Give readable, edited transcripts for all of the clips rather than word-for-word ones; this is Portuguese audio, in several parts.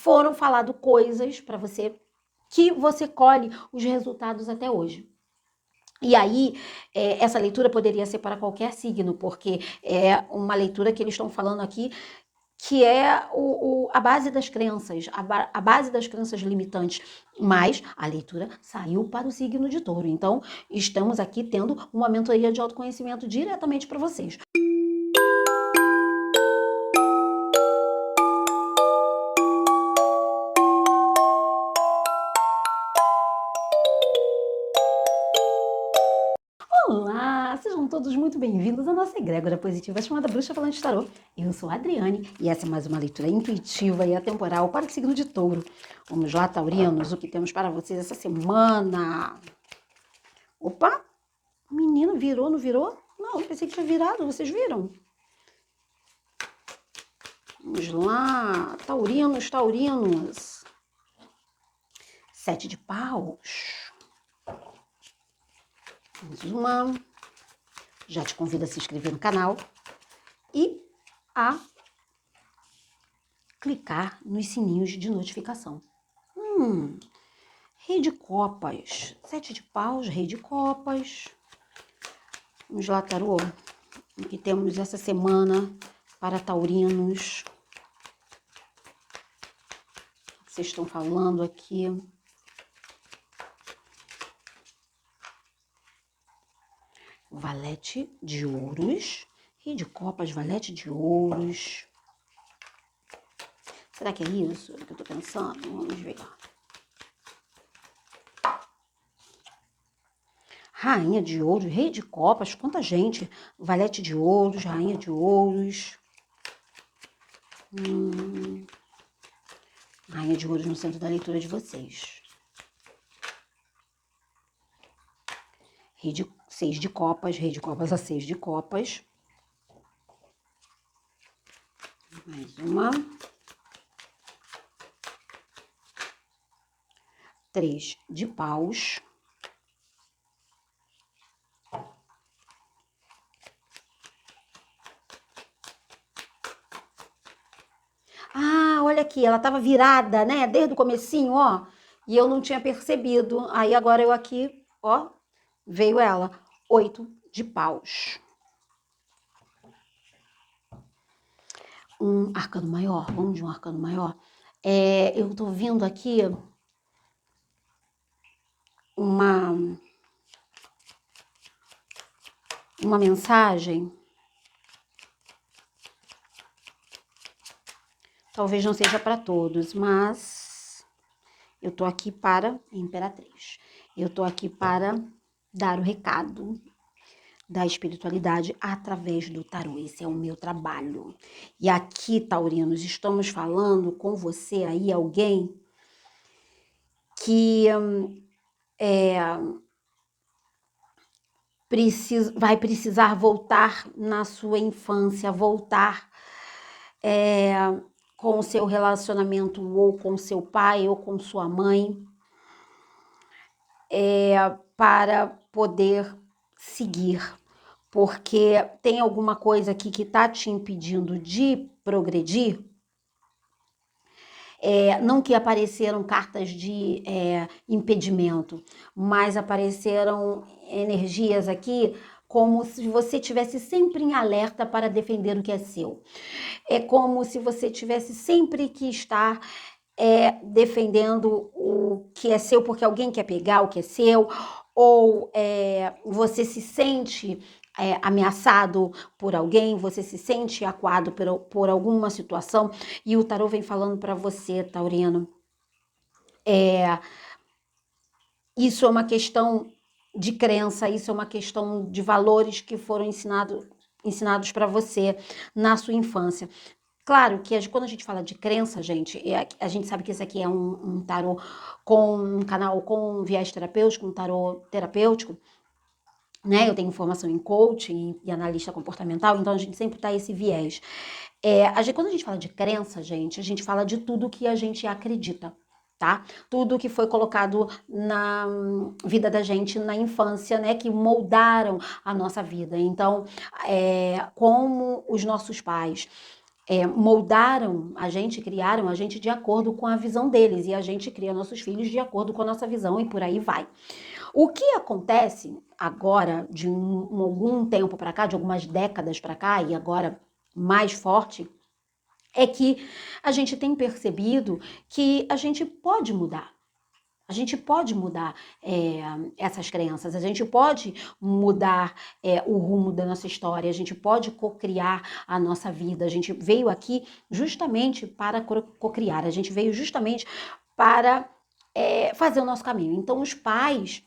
foram falado coisas para você que você colhe os resultados até hoje. E aí, essa leitura poderia ser para qualquer signo, porque é uma leitura que eles estão falando aqui que é a base das crenças, a base das crenças limitantes. Mas a leitura saiu para o signo de Touro. Então, estamos aqui tendo uma mentoria de autoconhecimento diretamente para vocês. Olá, sejam todos muito bem-vindos à nossa egrégora positiva chamada Bruxa Falante de Tarô. Eu sou a Adriane e essa é mais uma leitura intuitiva e atemporal para o signo de Touro. Vamos lá, taurinos, o que temos para vocês essa semana? Opa, menino, virou, não virou? Não, pensei que tinha virado, vocês viram? Vamos lá, taurinos. 7 de paus. Mais uma. Já te convido a se inscrever no canal e a clicar nos sininhos de notificação. Rei de copas. 7 de paus, rei de copas. Vamos lá, tarô. O que temos essa semana para taurinos? O que vocês estão falando aqui? Valete de ouros. Rei de copas, valete de ouros. Será que é isso que eu tô pensando? Vamos ver. Rainha de ouros, rei de copas, quanta gente. Valete de ouros, rainha de ouros. Rainha de ouros no centro da leitura de vocês. Rei de 6 de copas, rei de copas a 6 de copas. Mais uma. 3 de paus. Ah, olha aqui, ela tava virada, né? Desde o comecinho, ó. E eu não tinha percebido. Aí agora eu aqui, ó, veio ela. 8 de paus. Um arcano maior, vamos de um arcano maior. Eu tô vendo aqui uma mensagem. Talvez não seja para todos, mas eu tô aqui para Imperatriz. Eu tô aqui para dar o recado da espiritualidade através do tarô. Esse é o meu trabalho. E aqui, taurinos, estamos falando com você aí, alguém que vai precisar voltar na sua infância, voltar com o seu relacionamento ou com seu pai ou com sua mãe, para poder seguir, porque tem alguma coisa aqui que está te impedindo de progredir. Não que apareceram cartas de impedimento, mas apareceram energias aqui como se você tivesse sempre em alerta para defender o que é seu. É como se você tivesse sempre que estar defendendo o que é seu porque alguém quer pegar o que é seu, ou você se sente ameaçado por alguém, você se sente acuado por alguma situação, e o tarô vem falando para você, taurino, isso é uma questão de crença, isso é uma questão de valores que foram ensinados para você na sua infância. Claro que quando a gente fala de crença, gente, a gente sabe que esse aqui é um tarô com um canal com viés terapêutico, um tarô terapêutico, né? Eu tenho formação em coaching e analista comportamental, então a gente sempre tá esse viés. Quando a gente fala de crença, gente, a gente fala de tudo que a gente acredita, tá? Tudo que foi colocado na vida da gente na infância, né? Que moldaram a nossa vida. Então, como os nossos pais moldaram a gente, criaram a gente de acordo com a visão deles, e a gente cria nossos filhos de acordo com a nossa visão e por aí vai. O que acontece agora, de algum tempo para cá, de algumas décadas para cá, e agora mais forte, é que a gente tem percebido que a gente pode mudar. A gente pode mudar essas crenças, a gente pode mudar o rumo da nossa história, a gente pode cocriar a nossa vida. A gente veio aqui justamente para cocriar, a gente veio justamente para fazer o nosso caminho. Então, os pais,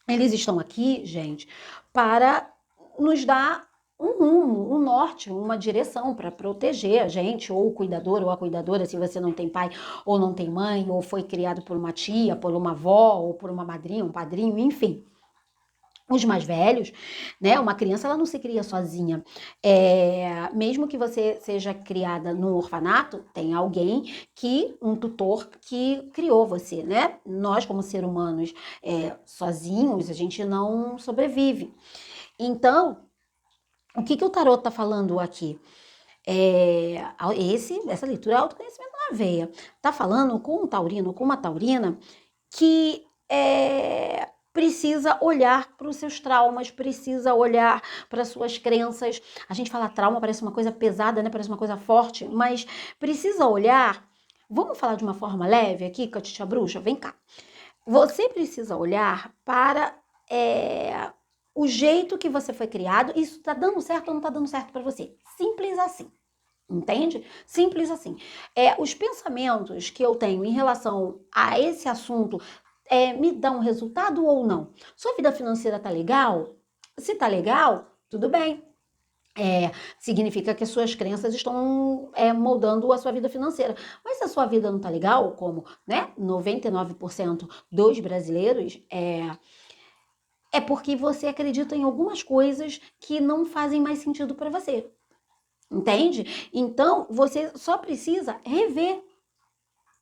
eles estão aqui, gente, para nos dar um rumo, um norte, uma direção para proteger a gente, ou o cuidador ou a cuidadora, se você não tem pai ou não tem mãe, ou foi criado por uma tia, por uma avó, ou por uma madrinha, um padrinho, enfim. Os mais velhos, né? Uma criança, ela não se cria sozinha. Mesmo que você seja criada num orfanato, tem alguém um tutor que criou você, né? Nós, como seres humanos, sozinhos, a gente não sobrevive. Então, o que o tarot está falando aqui? Essa leitura é autoconhecimento na veia. Está falando com um taurino, com uma taurina, que precisa olhar para os seus traumas, precisa olhar para as suas crenças. A gente fala trauma, parece uma coisa pesada, né? Parece uma coisa forte, mas precisa olhar. Vamos falar de uma forma leve aqui, Catitia Bruxa? Vem cá. Você precisa olhar para o jeito que você foi criado. Isso tá dando certo ou não tá dando certo para você? Simples assim. Entende? Simples assim. Os pensamentos que eu tenho em relação a esse assunto me dão um resultado ou não? Sua vida financeira tá legal? Se tá legal, tudo bem. Significa que as suas crenças estão moldando a sua vida financeira. Mas se a sua vida não tá legal, como, né, 99% dos brasileiros, é porque você acredita em algumas coisas que não fazem mais sentido para você. Entende? Então, você só precisa rever.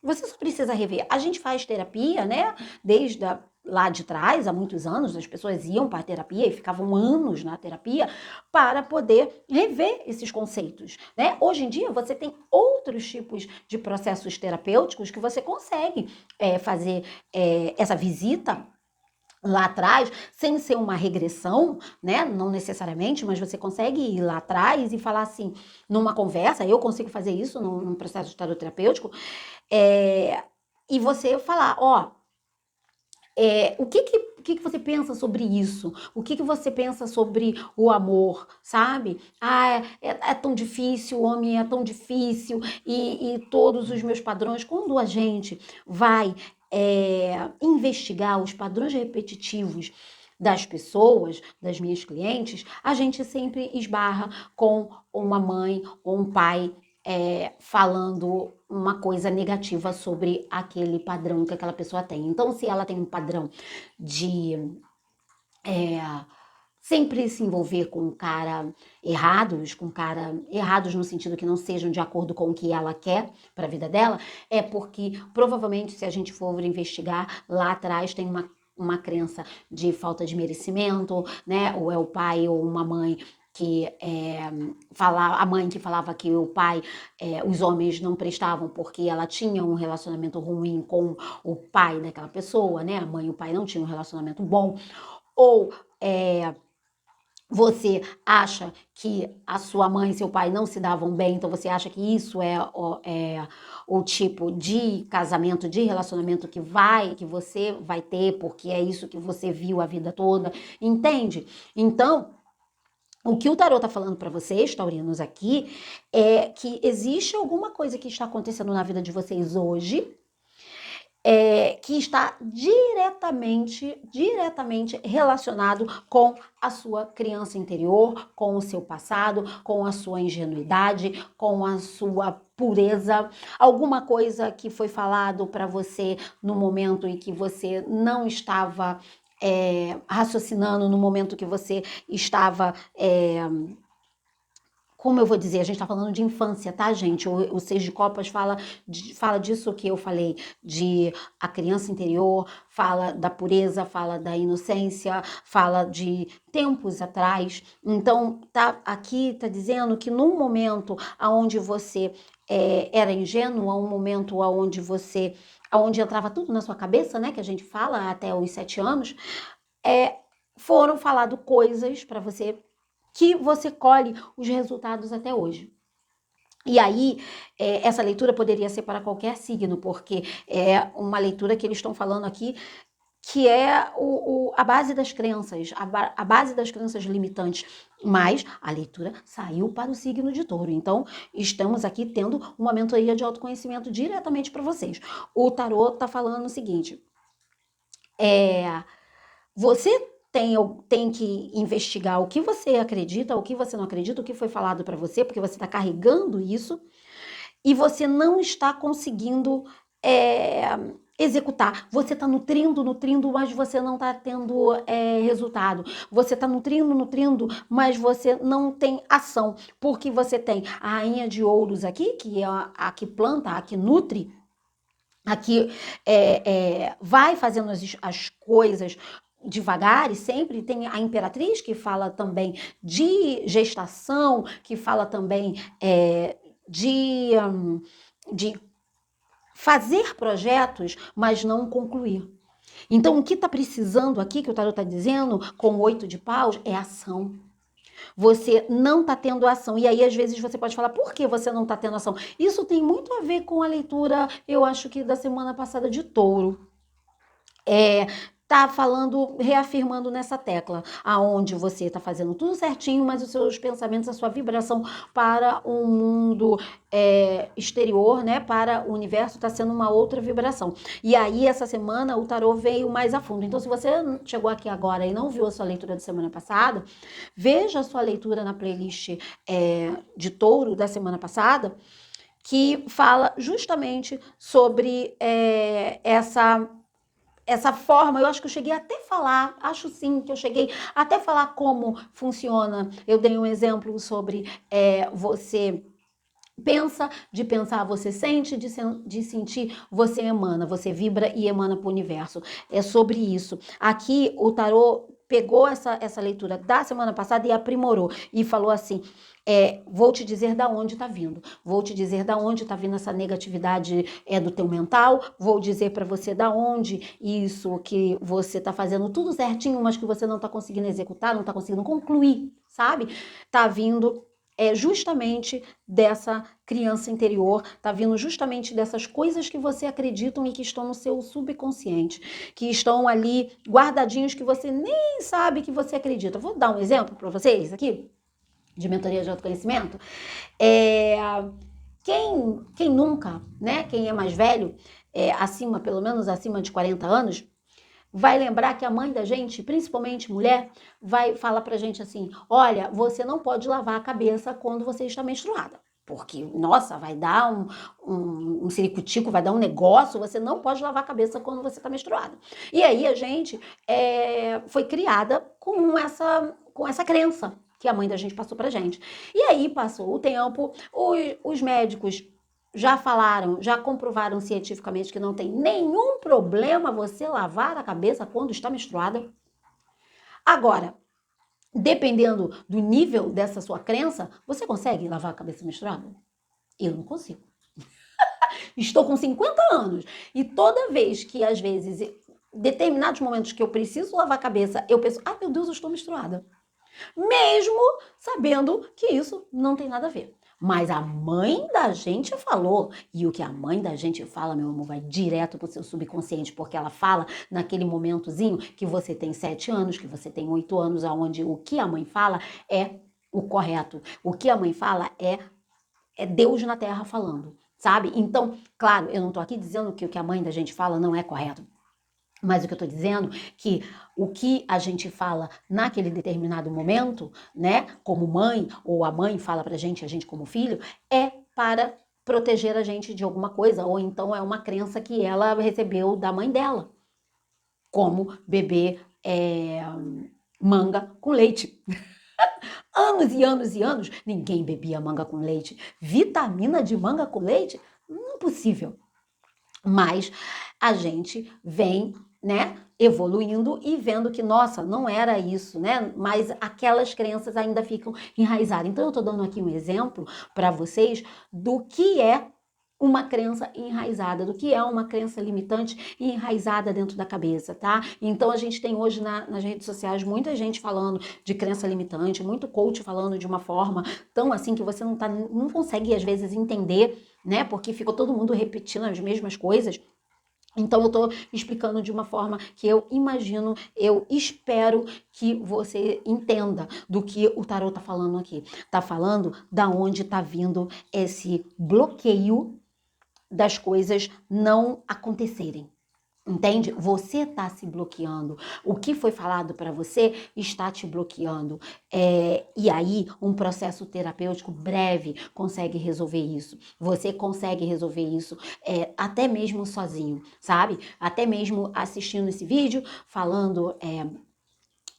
Você só precisa rever. A gente faz terapia, né? Desde lá de trás, há muitos anos, as pessoas iam para a terapia e ficavam anos na terapia para poder rever esses conceitos, né? Hoje em dia, você tem outros tipos de processos terapêuticos que você consegue fazer essa visita lá atrás, sem ser uma regressão, né? Não necessariamente, mas você consegue ir lá atrás e falar assim, numa conversa, eu consigo fazer isso num processo de tarot terapêutico, e você falar, o que você pensa sobre isso? O que você pensa sobre o amor, sabe? É tão difícil, o homem é tão difícil, e todos os meus padrões, quando a gente vai investigar os padrões repetitivos das pessoas, das minhas clientes, a gente sempre esbarra com uma mãe ou um pai falando uma coisa negativa sobre aquele padrão que aquela pessoa tem. Então, se ela tem um padrão de sempre se envolver com cara errados no sentido que não sejam de acordo com o que ela quer para a vida dela, é porque provavelmente, se a gente for investigar, lá atrás tem uma crença de falta de merecimento, né? Ou é o pai ou uma mãe que a mãe que falava que o pai, os homens não prestavam porque ela tinha um relacionamento ruim com o pai daquela pessoa, né? A mãe e o pai não tinham um relacionamento bom. Ou você acha que a sua mãe e seu pai não se davam bem, então você acha que isso é o tipo de casamento, de relacionamento que você vai ter, porque é isso que você viu a vida toda, entende? Então, o que o tarot tá falando para vocês, taurinos, aqui, é que existe alguma coisa que está acontecendo na vida de vocês hoje, que está diretamente relacionado com a sua criança interior, com o seu passado, com a sua ingenuidade, com a sua pureza, alguma coisa que foi falado para você no momento em que você não estava raciocinando, no momento que você estava como eu vou dizer, a gente está falando de infância, tá, gente? O Seis de Copas fala disso que eu falei, de a criança interior, fala da pureza, fala da inocência, fala de tempos atrás. Então, aqui tá dizendo que num momento onde você era ingênuo, um momento onde entrava tudo na sua cabeça, né, que a gente fala até os 7 anos, foram falado coisas para você que você colhe os resultados até hoje. E aí, essa leitura poderia ser para qualquer signo, porque é uma leitura que eles estão falando aqui, que é a base das crenças, a base das crenças limitantes. Mas a leitura saiu para o signo de Touro. Então, estamos aqui tendo uma mentoria de autoconhecimento diretamente para vocês. O tarô está falando o seguinte, você tem que investigar o que você acredita, o que você não acredita, o que foi falado para você, porque você está carregando isso e você não está conseguindo executar. Você está nutrindo, mas você não está tendo resultado. Você está nutrindo, mas você não tem ação, porque você tem a rainha de ouros aqui, que é a que planta, a que nutre, aqui vai fazendo as coisas devagar e sempre. Tem a imperatriz, que fala também de gestação, que fala também de fazer projetos, mas não concluir. Então, o que está precisando aqui, que o tarot está dizendo, com o 8 de paus, é ação. Você não está tendo ação. E aí, às vezes, você pode falar, por que você não está tendo ação? Isso tem muito a ver com a leitura, eu acho que da semana passada, de Touro. Tá falando, reafirmando nessa tecla, aonde você tá fazendo tudo certinho, mas os seus pensamentos, a sua vibração para o mundo exterior, né, para o universo, tá sendo uma outra vibração. E aí, essa semana, o tarô veio mais a fundo. Então, se você chegou aqui agora e não viu a sua leitura da semana passada, veja a sua leitura na playlist de Touro da semana passada, que fala justamente sobre essa forma. Eu acho que eu cheguei até falar, acho sim que eu cheguei até falar como funciona. Eu dei um exemplo sobre você pensa, de pensar você sente, de sentir você emana, você vibra e emana para o universo. É sobre isso. Aqui o tarô pegou essa leitura da semana passada e aprimorou e falou assim, vou te dizer da onde está vindo, vou te dizer da onde está vindo essa negatividade do teu mental, vou dizer para você da onde isso que você está fazendo tudo certinho, mas que você não está conseguindo executar, não está conseguindo concluir, sabe? Tá vindo justamente dessa criança interior, tá vindo justamente dessas coisas que você acredita e que estão no seu subconsciente, que estão ali guardadinhos, que você nem sabe que você acredita. Vou dar um exemplo para vocês aqui, de mentoria de autoconhecimento. Quem nunca, né, quem é mais velho, pelo menos acima de 40 anos, vai lembrar que a mãe da gente, principalmente mulher, vai falar pra gente assim, olha, você não pode lavar a cabeça quando você está menstruada. Porque, nossa, vai dar um ciricutico, vai dar um negócio, você não pode lavar a cabeça quando você está menstruada. E aí a gente foi criada com essa crença que a mãe da gente passou pra gente. E aí passou o tempo, os médicos já falaram, já comprovaram cientificamente que não tem nenhum problema você lavar a cabeça quando está menstruada. Agora, dependendo do nível dessa sua crença, você consegue lavar a cabeça menstruada? Eu não consigo. Estou com 50 anos e toda vez que, às vezes, determinados momentos que eu preciso lavar a cabeça, eu penso, meu Deus, eu estou menstruada. Mesmo sabendo que isso não tem nada a ver. Mas a mãe da gente falou, e o que a mãe da gente fala, meu amor, vai direto pro seu subconsciente, porque ela fala naquele momentozinho que você tem 7 anos, que você tem 8 anos, aonde o que a mãe fala é o correto. O que a mãe fala é Deus na Terra falando, sabe? Então, claro, eu não tô aqui dizendo que o que a mãe da gente fala não é correto. Mas o que eu tô dizendo que o que a gente fala naquele determinado momento, né, como mãe, ou a mãe fala pra gente, a gente como filho, é para proteger a gente de alguma coisa, ou então é uma crença que ela recebeu da mãe dela, como beber manga com leite. anos e anos e anos, ninguém bebia manga com leite. Vitamina de manga com leite? Impossível. Mas a gente vem, né, evoluindo e vendo que, nossa, não era isso, né? Mas aquelas crenças ainda ficam enraizadas. Então, eu tô dando aqui um exemplo para vocês do que é uma crença enraizada, do que é uma crença limitante e enraizada dentro da cabeça, tá? Então a gente tem hoje nas redes sociais muita gente falando de crença limitante, muito coach falando de uma forma tão assim que você não consegue às vezes entender, né? Porque ficou todo mundo repetindo as mesmas coisas. Então, eu estou explicando de uma forma que eu imagino, eu espero que você entenda do que o tarot está falando aqui. Está falando da onde está vindo esse bloqueio das coisas não acontecerem. Entende? Você está se bloqueando. O que foi falado para você está te bloqueando. E aí, um processo terapêutico breve consegue resolver isso. Você consegue resolver isso até mesmo sozinho, sabe? Até mesmo assistindo esse vídeo, falando,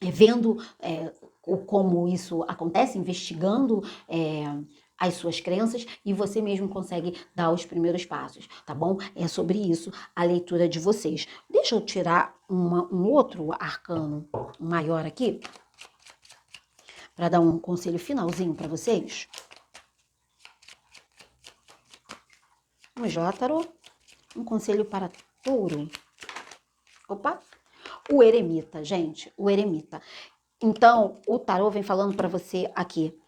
vendo como isso acontece, investigando as suas crenças e você mesmo consegue dar os primeiros passos, tá bom? É sobre isso a leitura de vocês. Deixa eu tirar um outro arcano maior aqui para dar um conselho finalzinho para vocês. Vamos lá, tarô. Um conselho para touro. Opa! O eremita, gente, o eremita. Então, o tarô vem falando para você aqui.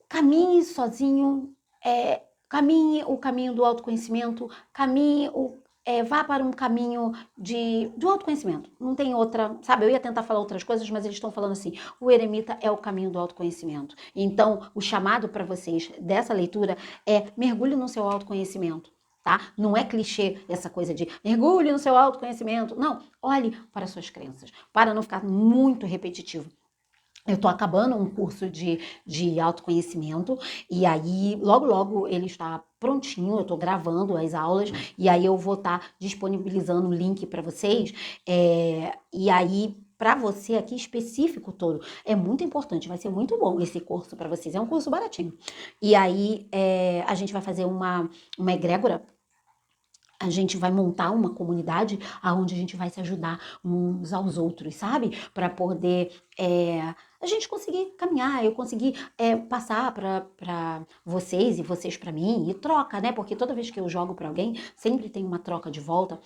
Caminhe sozinho, caminhe o caminho do autoconhecimento, vá para um caminho do autoconhecimento. Não tem outra, sabe? Eu ia tentar falar outras coisas, mas eles estão falando assim, o eremita é o caminho do autoconhecimento. Então, o chamado para vocês dessa leitura é mergulhe no seu autoconhecimento. Tá? Não é clichê essa coisa de mergulhe no seu autoconhecimento. Não, olhe para suas crenças, para não ficar muito repetitivo. Eu tô acabando um curso de autoconhecimento e aí logo ele está prontinho, eu tô gravando as aulas e aí eu vou estar disponibilizando o link para vocês. E aí, para você aqui específico, Touro, é muito importante, vai ser muito bom esse curso para vocês, é um curso baratinho. E aí a gente vai fazer uma egrégora. A gente vai montar uma comunidade onde a gente vai se ajudar uns aos outros, sabe? Para poder a gente conseguir caminhar, eu conseguir passar para vocês e vocês para mim, e troca, né? Porque toda vez que eu jogo para alguém, sempre tem uma troca de volta.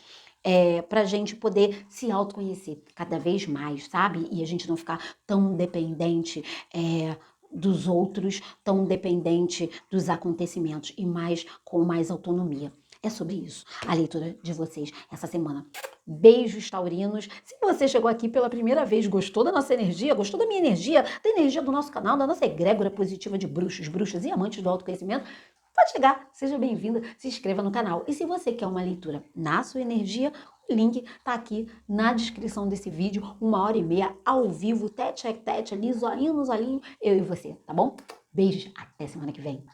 Para a gente poder se autoconhecer cada vez mais, sabe? E a gente não ficar tão dependente dos outros, tão dependente dos acontecimentos e mais com mais autonomia. É sobre isso a leitura de vocês essa semana. Beijos taurinos. Se você chegou aqui pela primeira vez, gostou da nossa energia, gostou da minha energia, da energia do nosso canal, da nossa egrégora positiva de bruxos, bruxas e amantes do autoconhecimento, pode chegar, seja bem-vinda, se inscreva no canal. E se você quer uma leitura na sua energia, o link tá aqui na descrição desse vídeo, 1h30 ao vivo, tete a tete ali, zoinho no zoinho, eu e você, tá bom? Beijos, até semana que vem.